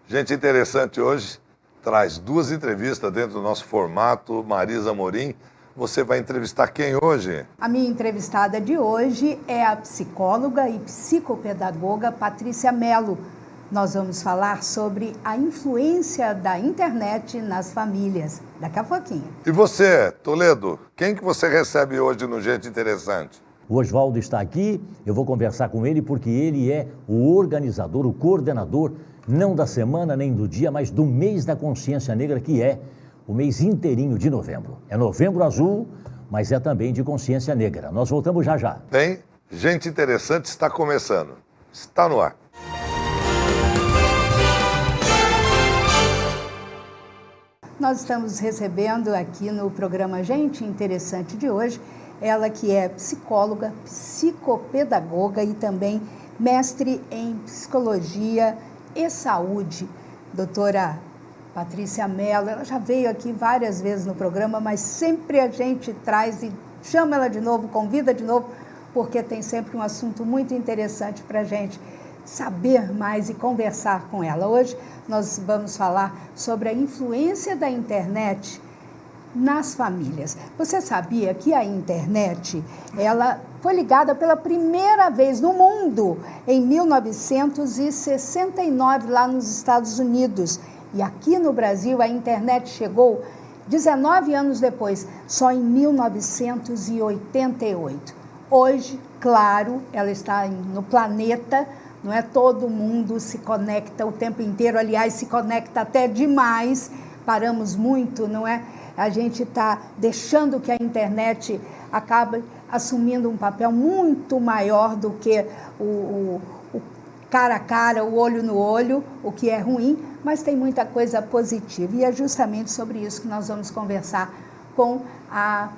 Gente interessante hoje traz duas entrevistas dentro do nosso formato. Marisa Morim, você vai entrevistar quem hoje? A minha entrevistada de hoje é a psicóloga e psicopedagoga Patrícia Mello. Nós vamos falar sobre a influência da internet nas famílias. Daqui a pouquinho. E você, Toledo, quem que você recebe hoje no Gente Interessante? O Oswaldo está aqui, eu vou conversar com ele porque ele é o organizador, o coordenador, não da semana nem do dia, mas do mês da consciência negra, que é o mês inteirinho de novembro. É Novembro Azul, mas é também de consciência negra. Nós voltamos já já. Bem, Gente Interessante está começando. Está no ar. Nós estamos recebendo aqui no programa Gente Interessante de hoje, ela que é psicóloga, psicopedagoga e também mestre em psicologia e saúde, doutora Patrícia Mello. Ela já veio aqui várias vezes no programa, mas sempre a gente traz e chama ela de novo, convida de novo, porque tem sempre um assunto muito interessante para a gente saber mais e conversar com ela. Hoje nós vamos falar sobre a influência da internet nas famílias. Você sabia que a internet, ela foi ligada pela primeira vez no mundo em 1969, lá nos Estados Unidos. E aqui no Brasil, a internet chegou 19 anos depois, só em 1988. Hoje, claro, ela está no planeta, não é? Todo mundo se conecta o tempo inteiro, aliás, se conecta até demais, paramos muito, não é? A gente está deixando que a internet acabe assumindo um papel muito maior do que o cara a cara, o olho no olho, o que é ruim, mas tem muita coisa positiva. E é justamente sobre isso que nós vamos conversar com a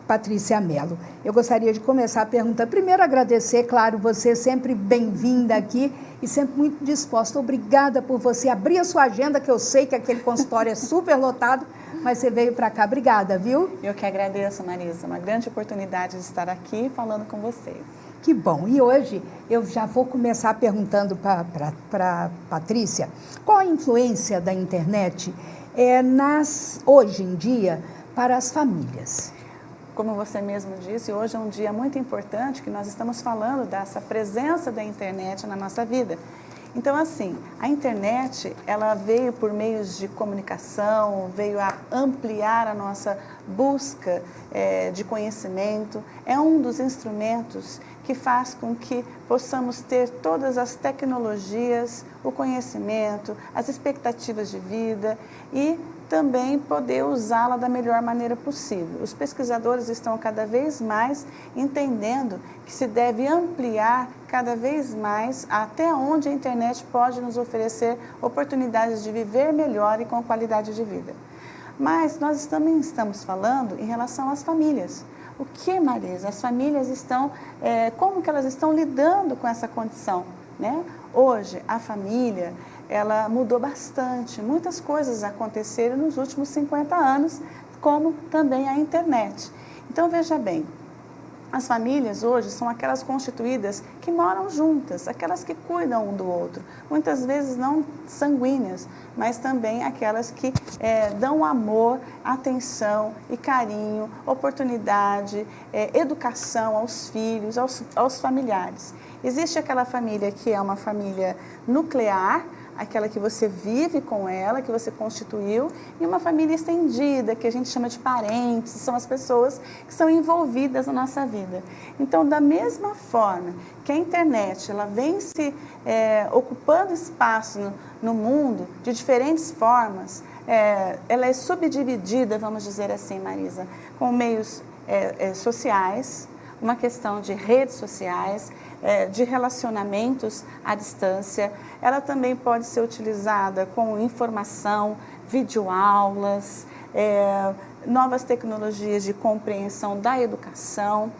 Patrícia Mello. Eu gostaria de começar a pergunta. Primeiro, agradecer, claro, você sempre bem-vinda aqui e sempre muito disposta. Obrigada por você abrir a sua agenda, que eu sei que aquele consultório é super lotado, mas você veio para cá. Obrigada, viu? Eu que agradeço, Marisa. Uma grande oportunidade de estar aqui falando com vocês. Que bom. E hoje eu já vou começar perguntando para Patrícia qual a influência da internet hoje em dia para as famílias. Como você mesmo disse, hoje é um dia muito importante que nós estamos falando dessa presença da internet na nossa vida. Então, assim, a internet, ela veio por meios de comunicação, veio a ampliar a nossa busca de conhecimento. É um dos instrumentos que faz com que possamos ter todas as tecnologias, o conhecimento, as expectativas de vida e também poder usá-la da melhor maneira possível. Os pesquisadores estão cada vez mais entendendo que se deve ampliar cada vez mais até onde a internet pode nos oferecer oportunidades de viver melhor e com qualidade de vida. Mas nós também estamos falando em relação às famílias. O que, Marisa? As famílias estão, como que elas estão lidando com essa condição, né? Hoje, a família, ela mudou bastante, muitas coisas aconteceram nos últimos 50 anos, como também a internet. Então, veja bem, as famílias hoje são aquelas constituídas que moram juntas, aquelas que cuidam um do outro, muitas vezes não sanguíneas, mas também aquelas que dão amor, atenção e carinho, oportunidade, educação aos filhos, aos familiares. Existe aquela família que é uma família nuclear, aquela que você vive com ela, que você constituiu, e uma família estendida, que a gente chama de parentes, são as pessoas que são envolvidas na nossa vida. Então, da mesma forma que a internet, ela vem se ocupando espaço no mundo de diferentes formas, ela é subdividida, vamos dizer assim, Marisa, com meios sociais, uma questão de redes sociais, de relacionamentos à distância. Ela também pode ser utilizada com informação, videoaulas, novas tecnologias de compreensão da educação.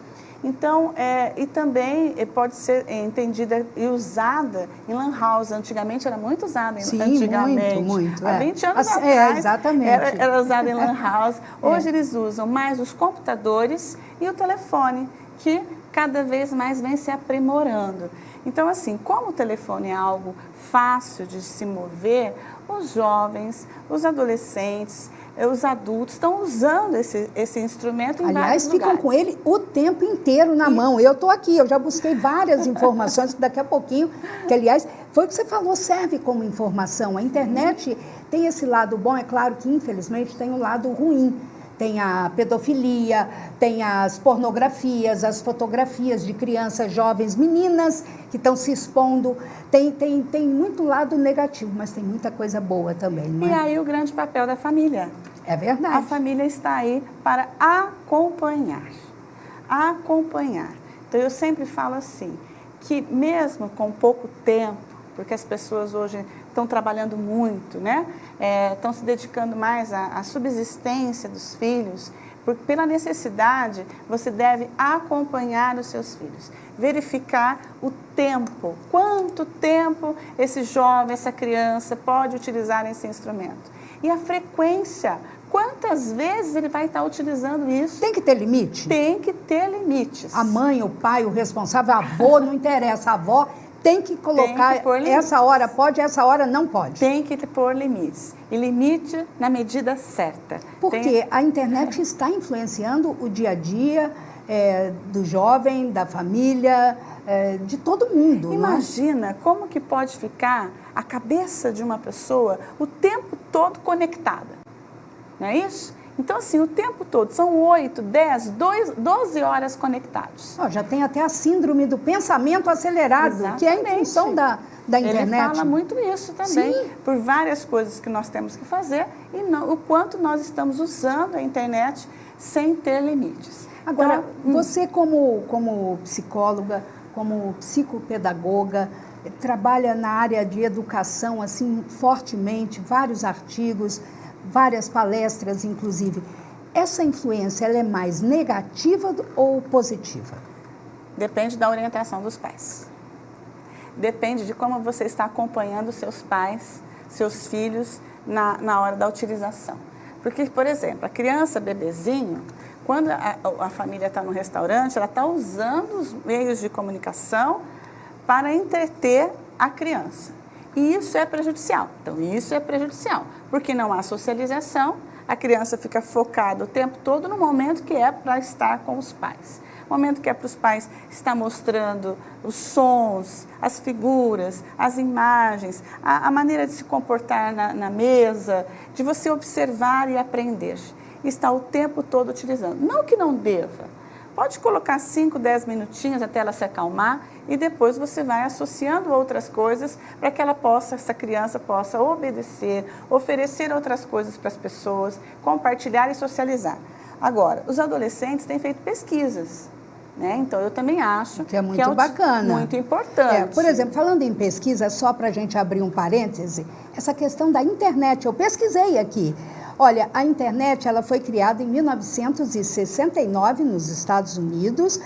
Então, e também pode ser entendida e usada em lan house. Antigamente era muito usada. Sim, antigamente, muito. Há 20 anos atrás, exatamente. Era usada em lan house. Hoje eles usam mais os computadores e o telefone, que cada vez mais vem se aprimorando. Então, assim, como o telefone é algo fácil de se mover, os jovens, os adolescentes, os adultos estão usando esse instrumento em Aliás, vários ficam lugares. com ele o tempo inteiro na mão. Eu estou aqui, eu já busquei várias informações, que daqui a pouquinho, que aliás, foi o que você falou, serve como informação. A internet tem esse lado bom, é claro que infelizmente tem o lado ruim. Tem a pedofilia, tem as pornografias, as fotografias de crianças, jovens, meninas que estão se expondo. Tem muito lado negativo, mas tem muita coisa boa também, não é? E aí o grande papel da família. É verdade. A família está aí para acompanhar. Acompanhar. Então, eu sempre falo assim, que mesmo com pouco tempo, porque as pessoas hoje estão trabalhando muito, né? Estão se dedicando mais à subsistência dos filhos, pela necessidade, você deve acompanhar os seus filhos, verificar o tempo, quanto tempo esse jovem, essa criança pode utilizar esse instrumento. E a frequência, quantas vezes ele vai estar utilizando isso? Tem que ter limite? Tem que ter limites. A mãe, o pai, o responsável, a avó, não interessa, a avó tem que colocar, essa hora pode, essa hora não pode. Tem que pôr limites. E limite na medida certa. Porque a internet está influenciando o dia a dia do jovem, da família, de todo mundo. Imagina como que pode ficar a cabeça de uma pessoa o tempo todo conectada. Não é isso? Então, assim, o tempo todo, são 8, 10, 12 horas conectados. Já tem até a síndrome do pensamento acelerado, Exatamente. Que é em função da internet. Ele fala muito isso também, Sim. Por várias coisas que nós temos que fazer e o quanto nós estamos usando a internet sem ter limites. Agora, você como psicóloga, como psicopedagoga, trabalha na área de educação, assim, fortemente, vários artigos, várias palestras, inclusive. Essa influência, ela é mais negativa ou positiva? Depende da orientação dos pais. Depende de como você está acompanhando seus pais, seus filhos, na hora da utilização. Porque, por exemplo, a criança bebezinho, quando a família está no restaurante, ela está usando os meios de comunicação para entreter a criança. E isso é prejudicial. Então, isso é prejudicial, porque não há socialização, a criança fica focada o tempo todo no momento que é para estar com os pais. O momento que é para os pais estar mostrando os sons, as figuras, as imagens, a maneira de se comportar na mesa, de você observar e aprender. E está o tempo todo utilizando. Não que não deva. Pode colocar 5, 10 minutinhos até ela se acalmar e depois você vai associando outras coisas para que essa criança possa obedecer, oferecer outras coisas para as pessoas, compartilhar e socializar. Agora, os adolescentes têm feito pesquisas, né? Então, eu também acho que é muito bacana. Muito importante. Por exemplo, falando em pesquisa, só para a gente abrir um parêntese, essa questão da internet, eu pesquisei aqui. Olha, a internet ela foi criada em 1969 nos Estados Unidos.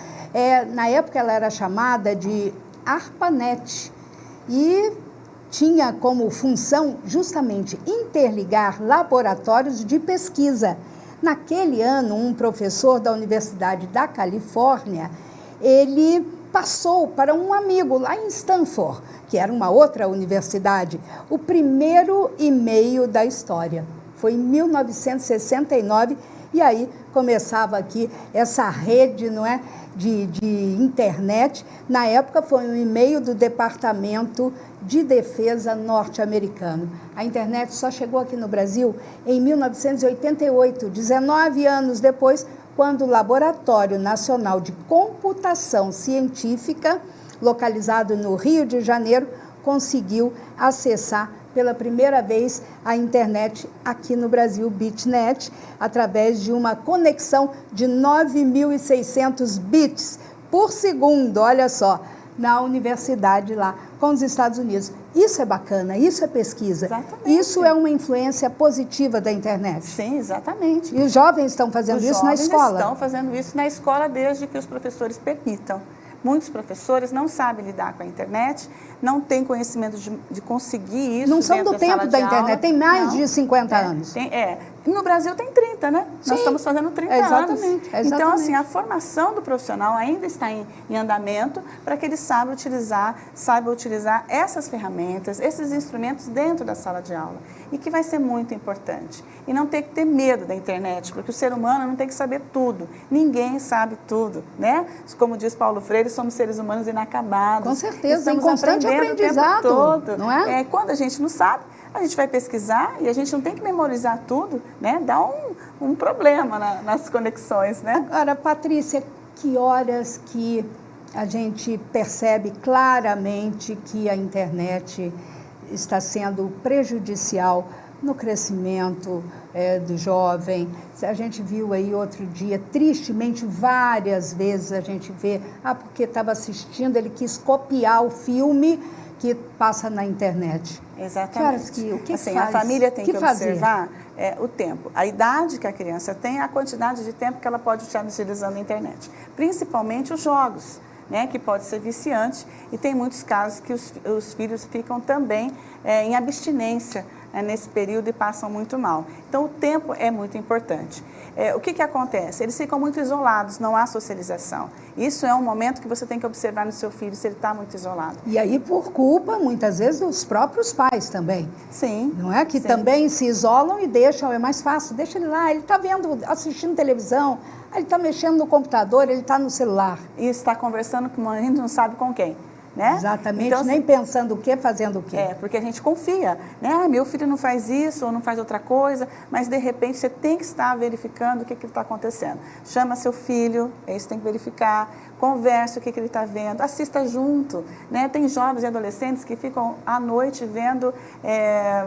Na época ela era chamada de ARPANET e tinha como função justamente interligar laboratórios de pesquisa. Naquele ano, um professor da Universidade da Califórnia, ele passou para um amigo lá em Stanford, que era uma outra universidade, o primeiro e-mail da história. Foi em 1969 e aí começava aqui essa rede, não é, de internet. Na época foi um e-mail do Departamento de Defesa norte-americano. A internet só chegou aqui no Brasil em 1988, 19 anos depois, quando o Laboratório Nacional de Computação Científica, localizado no Rio de Janeiro, conseguiu acessar pela primeira vez a internet aqui no Brasil, BitNet, através de uma conexão de 9.600 bits por segundo, olha só, na universidade lá com os Estados Unidos. Isso é bacana, isso é pesquisa. Exatamente. Isso é uma influência positiva da internet. Sim, exatamente. E os jovens estão fazendo isso na escola? Os jovens estão fazendo isso na escola desde que os professores permitam. Muitos professores não sabem lidar com a internet, não têm conhecimento de conseguir isso. Não são dentro do da sala tempo da de internet, aula. tem mais Não. de 50 anos. No Brasil tem 30, né? Sim. Nós estamos fazendo 30 Exatamente, anos. exatamente. Então, assim, a formação do profissional ainda está em andamento para que ele saiba utilizar essas ferramentas, esses instrumentos dentro da sala de aula. E que vai ser muito importante. E não ter que ter medo da internet, porque o ser humano não tem que saber tudo. Ninguém sabe tudo, né? Como diz Paulo Freire, somos seres humanos inacabados. Com certeza, Estamos em constante aprendendo aprendizado, o tempo todo. não é? Quando a gente não sabe, a gente vai pesquisar e a gente não tem que memorizar tudo, né? Dá um problema nas conexões, né? Agora, Patrícia, que horas que a gente percebe claramente que a internet está sendo prejudicial no crescimento do jovem? A gente viu aí outro dia, tristemente, várias vezes a gente vê, porque estava assistindo, ele quis copiar o filme que passa na internet. Exatamente. O que assim, faz? A família tem que observar o tempo, a idade que a criança tem, a quantidade de tempo que ela pode estar utilizando a internet. Principalmente os jogos, né, que pode ser viciante, e tem muitos casos que os filhos ficam também em abstinência nesse período e passam muito mal. Então, o tempo é muito importante. O que acontece? Eles ficam muito isolados, não há socialização. Isso é um momento que você tem que observar no seu filho se ele está muito isolado. E aí, por culpa, muitas vezes, dos próprios pais também. Sim. Não é? Que sim. também se isolam e deixam, é mais fácil, deixa ele lá, ele está assistindo televisão, ele está mexendo no computador, ele está no celular. E está conversando com a gente não sabe com quem. Né? Exatamente, então, nem pensando o que, fazendo o quê. Porque a gente confia, né? Meu filho não faz isso ou não faz outra coisa, mas de repente você tem que estar verificando o que está acontecendo. Chama seu filho, isso tem que verificar, conversa o que ele está vendo, assista junto, né? Tem jovens e adolescentes que ficam à noite vendo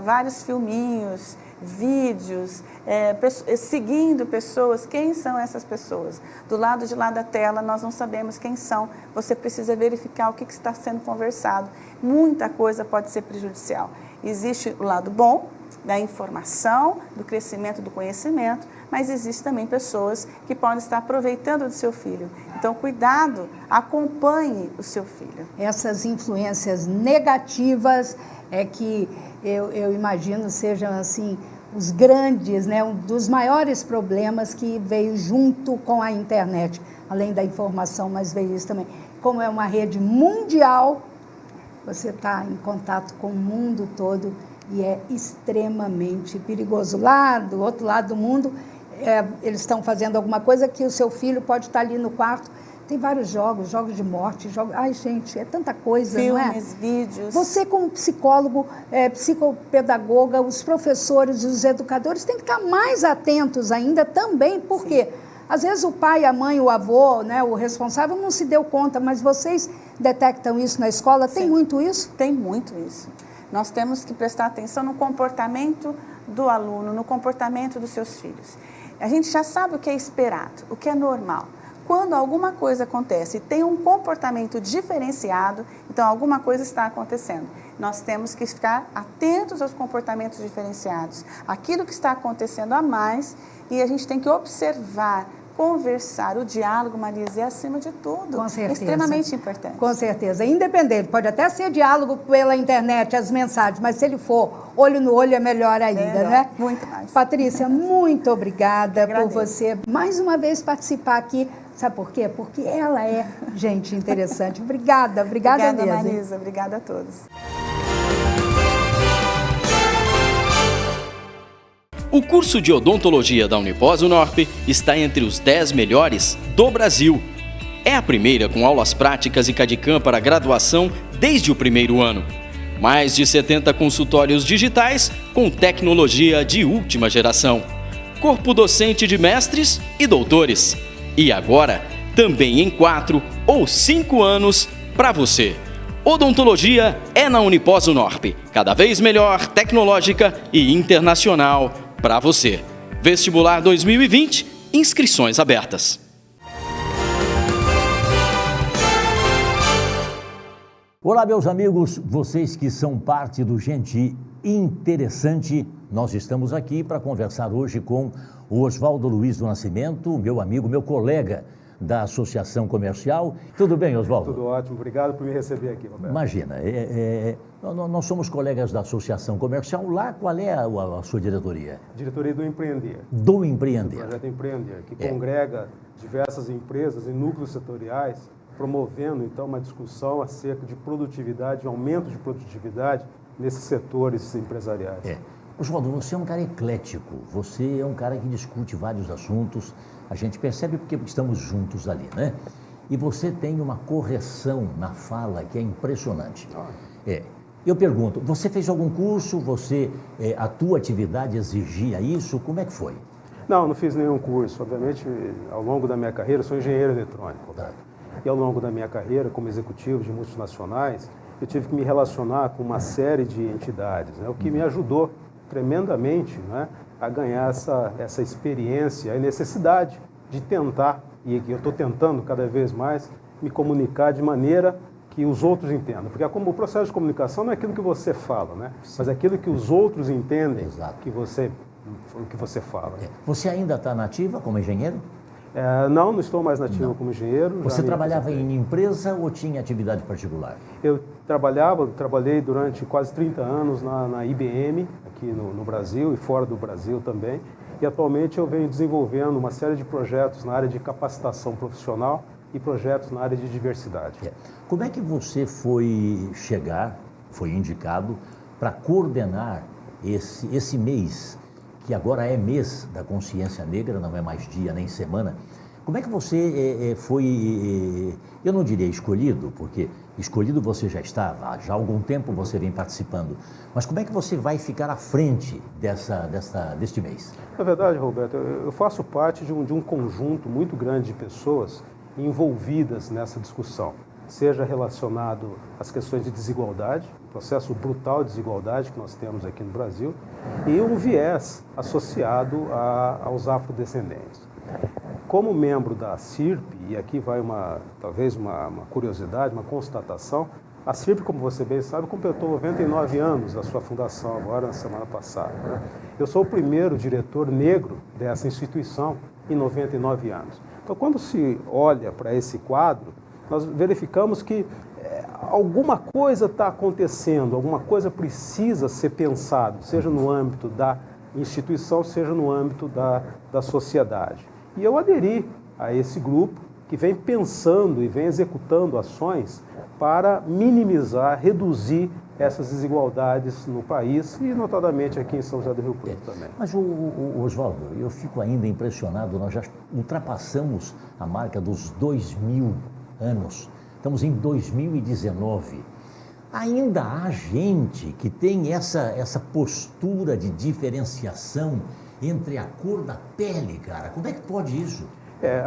vários filminhos, vídeos, seguindo pessoas. Quem são essas pessoas? Do lado de lá da tela, nós não sabemos quem são. Você precisa verificar o que está sendo conversado. Muita coisa pode ser prejudicial. Existe o lado bom da informação, do crescimento do conhecimento, mas existe também pessoas que podem estar aproveitando do seu filho. Então, cuidado, acompanhe o seu filho. Essas influências negativas que eu imagino sejam assim os grandes, né, um dos maiores problemas que veio junto com a internet, além da informação, mas veio isso também. Como é uma rede mundial, você está em contato com o mundo todo e é extremamente perigoso. Lá do outro lado do mundo, eles estão fazendo alguma coisa que o seu filho pode estar ali no quarto. Tem vários jogos de morte, Ai, gente, é tanta coisa, filmes, não é? Vídeos. Você, como psicólogo, psicopedagoga, os professores, os educadores, têm que estar mais atentos ainda também, porque às vezes o pai, a mãe, o avô, né, o responsável não se deu conta, mas vocês detectam isso na escola? Tem muito isso? Tem muito isso. Nós temos que prestar atenção no comportamento do aluno, no comportamento dos seus filhos. A gente já sabe o que é esperado, o que é normal. Quando alguma coisa acontece e tem um comportamento diferenciado, então alguma coisa está acontecendo. Nós temos que ficar atentos aos comportamentos diferenciados, aquilo que está acontecendo a mais, e a gente tem que observar, conversar. O diálogo, Marisa, é acima de tudo. Com certeza. É extremamente importante. Com certeza. Independente, pode até ser diálogo pela internet, as mensagens, mas se ele for olho no olho é melhor ainda, né? Muito mais. Patrícia, muito obrigada por você mais uma vez participar aqui. Sabe por quê? Porque ela é gente interessante. Obrigada mesmo. Obrigada, Marisa. Obrigada a todos. O curso de odontologia da Unipós-Unorp está entre os 10 melhores do Brasil. É a primeira com aulas práticas e CAD/CAM para graduação desde o primeiro ano. Mais de 70 consultórios digitais com tecnologia de última geração. Corpo docente de mestres e doutores. E agora, também em 4 ou 5 anos para você. Odontologia é na Unipós-Unorp, cada vez melhor, tecnológica e internacional para você. Vestibular 2020, inscrições abertas. Olá, meus amigos, vocês que são parte do Gente Interessante, nós estamos aqui para conversar hoje com o Oswaldo Luiz do Nascimento, meu amigo, meu colega da Associação Comercial. Tudo bem, Oswaldo? Tudo ótimo, obrigado por me receber aqui, Roberto. Imagina, nós somos colegas da Associação Comercial. Lá, qual é a sua diretoria? Diretoria do Empreender. Do Empreender. Projeto Empreender, que congrega diversas empresas e núcleos setoriais, promovendo, então, uma discussão acerca de produtividade, aumento de produtividade nesses setores empresariais. Oswaldo, você é um cara eclético, você é um cara que discute vários assuntos, a gente percebe porque estamos juntos ali, né? E você tem uma correção na fala que é impressionante. Eu pergunto, você fez algum curso, a tua atividade exigia isso, como é que foi? Não fiz nenhum curso, obviamente, ao longo da minha carreira, eu sou engenheiro eletrônico, Roberto. E ao longo da minha carreira como executivo de multinacionais, eu tive que me relacionar com uma série de entidades, né? O que me ajudou tremendamente, né, a ganhar essa experiência e necessidade de tentar, e eu estou tentando cada vez mais, me comunicar de maneira que os outros entendam. Porque como o processo de comunicação não é aquilo que você fala, né? Mas é aquilo que os outros entendem que você fala. Você ainda está na ativa como engenheiro? Não estou mais nativo como engenheiro. Você trabalhava em empresa ou tinha atividade particular? Eu trabalhei durante quase 30 anos na IBM, aqui no Brasil e fora do Brasil também. E atualmente eu venho desenvolvendo uma série de projetos na área de capacitação profissional e projetos na área de diversidade. Como é que você foi indicado para coordenar esse mês, que agora é mês da consciência negra, não é mais dia nem semana? Como é que você foi, eu não diria escolhido, porque escolhido você já estava, já há algum tempo você vem participando, mas como é que você vai ficar à frente deste mês? Na verdade, Roberto, eu faço parte de um conjunto muito grande de pessoas envolvidas nessa discussão, seja relacionado às questões de desigualdade, processo brutal de desigualdade que nós temos aqui no Brasil, e um viés associado aos afrodescendentes. Como membro da CIRP, e aqui vai talvez uma curiosidade, uma constatação, a CIRP, como você bem sabe, completou 99 anos da sua fundação, agora na semana passada, né? Eu sou o primeiro diretor negro dessa instituição em 99 anos. Então, quando se olha para esse quadro, nós verificamos que alguma coisa está acontecendo, alguma coisa precisa ser pensado, seja no âmbito da instituição, seja no âmbito da sociedade. E eu aderi a esse grupo que vem pensando e vem executando ações para minimizar, reduzir essas desigualdades no país e, notadamente, aqui em São José do Rio Preto também. Mas, Oswaldo, eu fico ainda impressionado, nós já ultrapassamos a marca dos 2.000 anos, estamos em 2019. Ainda há gente que tem essa postura de diferenciação entre a cor da pele, cara. Como é que pode isso?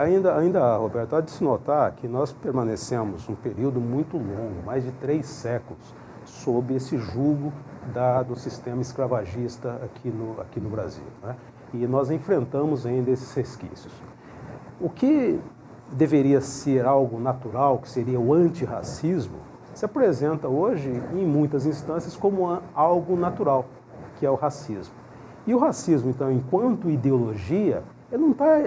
Ainda, Roberto, há de se notar que nós permanecemos um período muito longo, mais de 3 séculos, sob esse jugo do sistema escravagista aqui no Brasil, né? E nós enfrentamos ainda esses resquícios. O que deveria ser algo natural, que seria o antirracismo, se apresenta hoje, em muitas instâncias, como algo natural, que é o racismo. E o racismo, então, enquanto ideologia, ele não está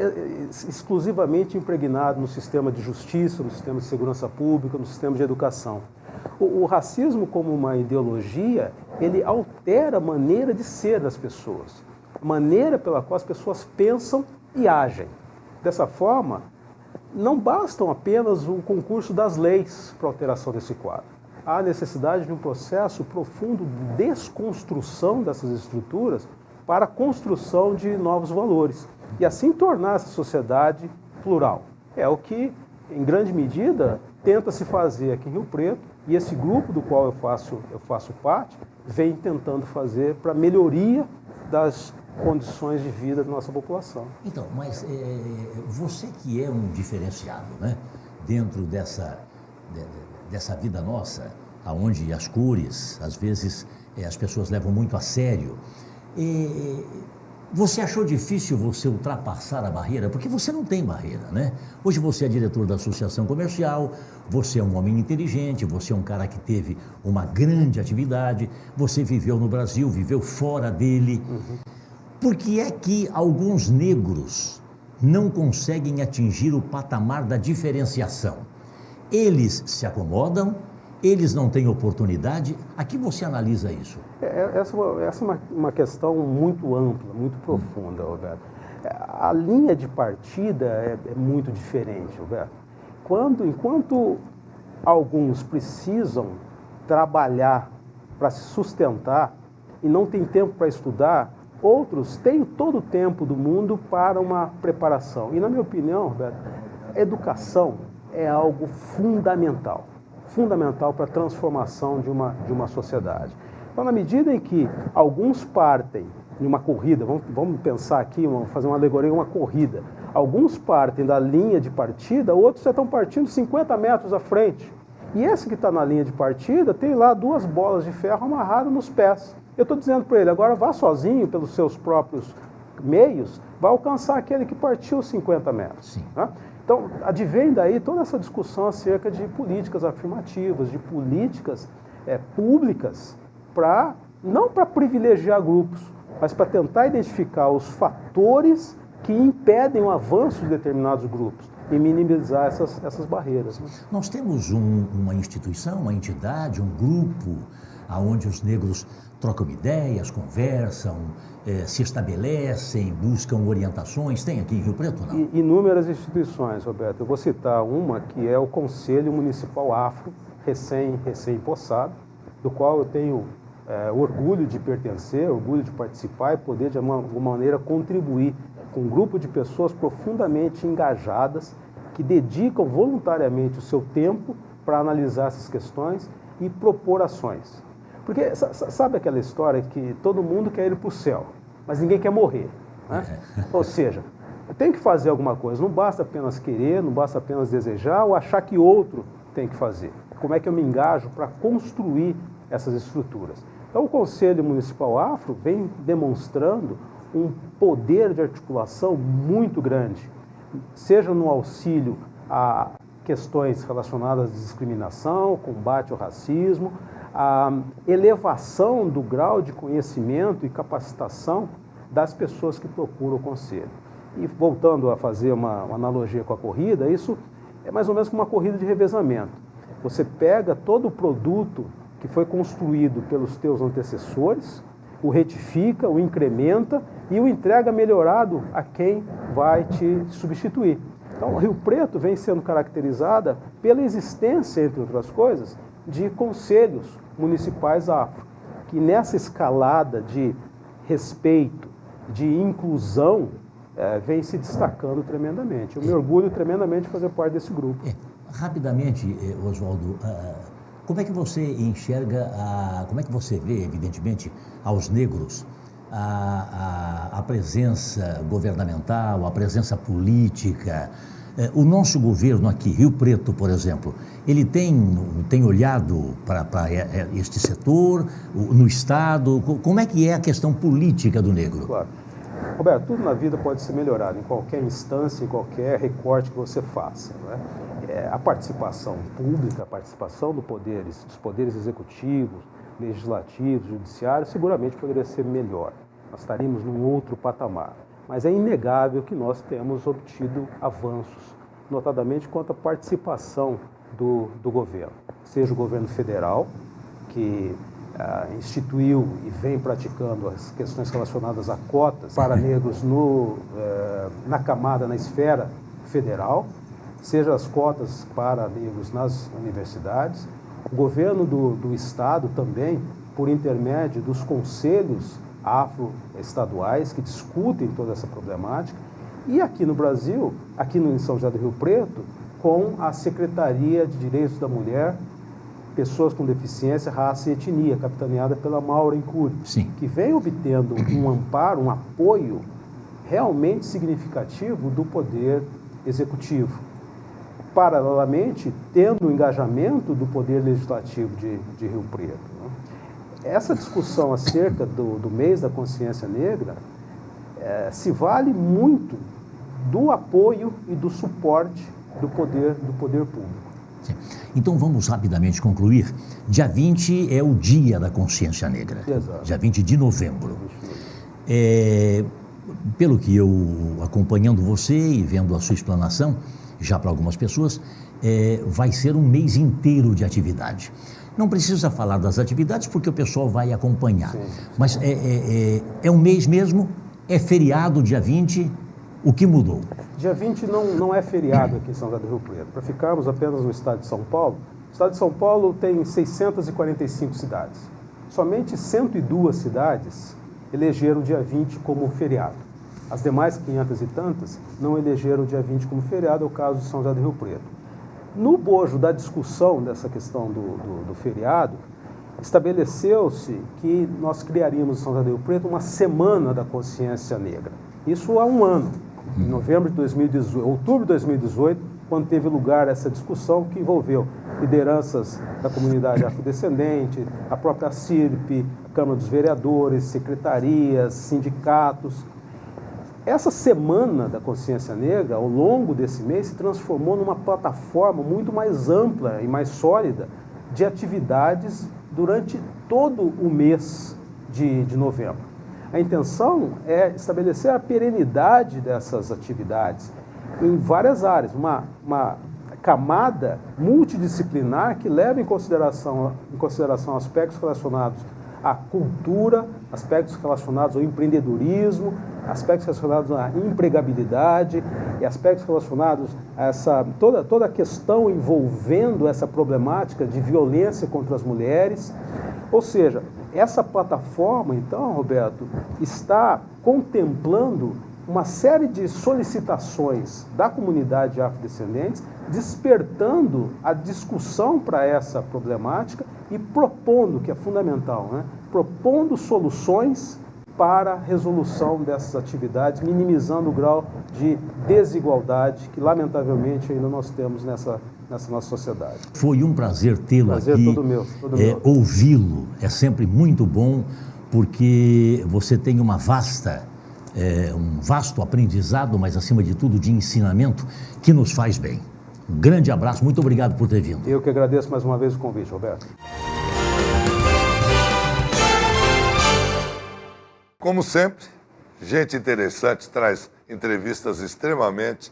exclusivamente impregnado no sistema de justiça, no sistema de segurança pública, no sistema de educação. O racismo, como uma ideologia, ele altera a maneira de ser das pessoas, a maneira pela qual as pessoas pensam e agem. Dessa forma, não bastam apenas o concurso das leis para a alteração desse quadro. Há necessidade de um processo profundo de desconstrução dessas estruturas para a construção de novos valores e assim tornar essa sociedade plural. É o que, em grande medida, tenta se fazer aqui em Rio Preto, e esse grupo do qual eu faço parte vem tentando fazer para a melhoria das condições de vida da nossa população. Então, mas você que é um diferenciado, né, dentro dessa vida nossa, onde as cores, às vezes, as pessoas levam muito a sério, você achou difícil você ultrapassar a barreira? Porque você não tem barreira, né? Hoje você é diretor da Associação Comercial, você é um homem inteligente, você é um cara que teve uma grande atividade, você viveu no Brasil, viveu fora dele. Por que é que alguns negros não conseguem atingir o patamar da diferenciação. Eles se acomodam, eles não têm oportunidade. Aqui você analisa isso? Essa é uma questão muito ampla, muito profunda, Roberto. A linha de partida é muito diferente, Roberto. Enquanto alguns precisam trabalhar para se sustentar e não tem tempo para estudar, outros têm todo o tempo do mundo para uma preparação. E, na minha opinião, Roberto, a educação é algo fundamental para a transformação de uma sociedade. Então, na medida em que alguns partem de uma corrida, vamos pensar aqui, vamos fazer uma alegoria, uma corrida. Alguns partem da linha de partida, outros já estão partindo 50 metros à frente. E esse que está na linha de partida tem lá 2 bolas de ferro amarradas nos pés. Eu estou dizendo para ele, agora vá sozinho pelos seus próprios meios, vai alcançar aquele que partiu 50 metros. Né? Então, advém daí toda essa discussão acerca de políticas afirmativas, de políticas públicas, não para privilegiar grupos, mas para tentar identificar os fatores que impedem o avanço de determinados grupos e minimizar essas barreiras. Né? Nós temos uma instituição, uma entidade, um grupo onde os negros trocam ideias, conversam, se estabelecem, buscam orientações. Tem aqui em Rio Preto, não? Inúmeras instituições, Roberto. Eu vou citar uma que é o Conselho Municipal Afro, recém-empossado, do qual eu tenho orgulho de pertencer, orgulho de participar e poder, de alguma maneira, contribuir com um grupo de pessoas profundamente engajadas, que dedicam voluntariamente o seu tempo para analisar essas questões e propor ações. Porque sabe aquela história que todo mundo quer ir para o céu, mas ninguém quer morrer, né? Ou seja, eu tenho que fazer alguma coisa, não basta apenas querer, não basta apenas desejar ou achar que outro tem que fazer. Como é que eu me engajo para construir essas estruturas? Então, o Conselho Municipal Afro vem demonstrando um poder de articulação muito grande, seja no auxílio a questões relacionadas à discriminação, combate ao racismo, a elevação do grau de conhecimento e capacitação das pessoas que procuram o Conselho. E voltando a fazer uma analogia com a corrida, isso é mais ou menos como uma corrida de revezamento. Você pega todo o produto que foi construído pelos teus antecessores, o retifica, o incrementa e o entrega melhorado a quem vai te substituir. Então, Rio Preto vem sendo caracterizada pela existência, entre outras coisas, de conselhos municipais afro, que nessa escalada de respeito, de inclusão, vem se destacando tremendamente. Eu me orgulho tremendamente de fazer parte desse grupo. Rapidamente, Oswaldo, como é que você enxerga, como é que você vê, evidentemente, aos negros a presença governamental, a presença política? O nosso governo aqui, Rio Preto, por exemplo, ele tem olhado para este setor, no Estado? Como é que é a questão política do negro? Claro. Roberto, tudo na vida pode ser melhorado em qualquer instância, em qualquer recorte que você faça, não é? A participação pública, a participação dos poderes executivos, legislativos, judiciários, seguramente poderia ser melhor. Nós estaríamos num outro patamar. Mas é inegável que nós temos obtido avanços, notadamente quanto à participação do governo. Seja o governo federal, que instituiu e vem praticando as questões relacionadas a cotas para negros na esfera federal, seja as cotas para negros nas universidades, o governo do Estado também, por intermédio dos conselhos afro-estaduais que discutem toda essa problemática, e aqui no Brasil, aqui em São José do Rio Preto, com a Secretaria de Direitos da Mulher, Pessoas com Deficiência, Raça e Etnia, capitaneada pela Maura Incuri, que vem obtendo um amparo, um apoio realmente significativo do Poder Executivo. Paralelamente, tendo o engajamento do Poder Legislativo de Rio Preto. Né? Essa discussão acerca do mês da consciência negra se vale muito do apoio e do suporte do poder público. Sim. Então vamos rapidamente concluir. Dia 20 é o Dia da Consciência Negra. Exato. Dia 20 de novembro. pelo que eu, acompanhando você e vendo a sua explanação, já para algumas pessoas, vai ser um mês inteiro de atividade. Não precisa falar das atividades porque o pessoal vai acompanhar. Sim. Mas é um mês mesmo, é feriado dia 20, o que mudou? Dia 20 não é feriado aqui em São José do Rio Preto. Para ficarmos apenas no estado de São Paulo, o estado de São Paulo tem 645 cidades. Somente 102 cidades elegeram o dia 20 como feriado. As demais 500 e tantas não elegeram o dia 20 como feriado, é o caso de São José do Rio Preto. No bojo da discussão dessa questão do feriado, estabeleceu-se que nós criaríamos em São José do Rio Preto uma Semana da Consciência Negra. Isso há um ano, em novembro de 2018, outubro de 2018, quando teve lugar essa discussão que envolveu lideranças da comunidade afrodescendente, a própria CIRP, a Câmara dos Vereadores, secretarias, sindicatos. Essa Semana da Consciência Negra, ao longo desse mês, se transformou numa plataforma muito mais ampla e mais sólida de atividades durante todo o mês de novembro. A intenção é estabelecer a perenidade dessas atividades em várias áreas, uma camada multidisciplinar que leva em consideração aspectos relacionados à cultura, aspectos relacionados ao empreendedorismo, aspectos relacionados à empregabilidade e aspectos relacionados a toda a questão envolvendo essa problemática de violência contra as mulheres. Ou seja, essa plataforma, então, Roberto, está contemplando uma série de solicitações da comunidade afrodescendente, despertando a discussão para essa problemática e propondo, que é fundamental, né? Propondo soluções para a resolução dessas atividades, minimizando o grau de desigualdade que, lamentavelmente, ainda nós temos nessa nossa sociedade. Foi um prazer tê-lo aqui. Prazer todo meu. Ouvi-lo é sempre muito bom, porque você tem um vasto aprendizado, mas, acima de tudo, de ensinamento, que nos faz bem. Um grande abraço, muito obrigado por ter vindo. Eu que agradeço mais uma vez o convite, Roberto. Como sempre, gente interessante traz entrevistas extremamente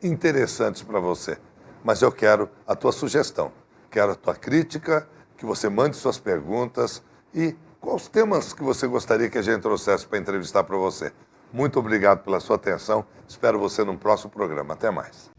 interessantes para você. Mas eu quero a tua sugestão, quero a tua crítica, que você mande suas perguntas e quais temas que você gostaria que a gente trouxesse para entrevistar para você. Muito obrigado pela sua atenção, espero você no próximo programa. Até mais.